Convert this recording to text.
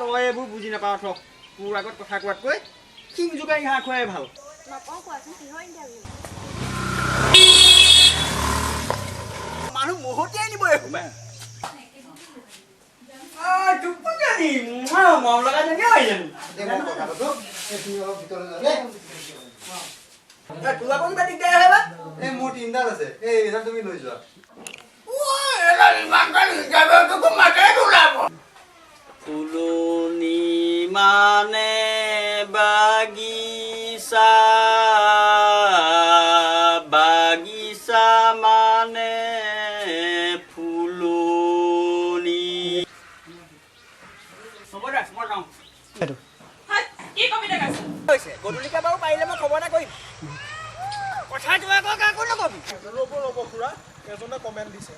তই এইবোৰ বুজি নাপাৱ থ তোৰ আগত কথা কোৱাতকৈ শিং জোকাৰি ঘাঁহ খোৱাই ভাল নকওঁ কোৱাচোন কিহৰ ইণ্টাৰভিউ মানুহ মহতিয়াই নিব এইসোপা টুকুজনী মৰম লগাজনী হয় জানো তোৰ আকৌ কিবা দিগদাৰ হয় বা এই মোৰ তিনিডাল আছে এই এডাল তুমি লৈ যোৱা ফুলনি মানে বাগিচা বাগিচা মানে ফুলনি হ'ব দে মই যাওঁ কি কবিতা গাইছে হৈছে গধূলিকে বাৰু পাৰিলে মই খবৰ এটা কৰিম কথা কিবা আকৌ কাকো নকবি ৰ'ব খুৰা এজনে কমেণ্ট দিছে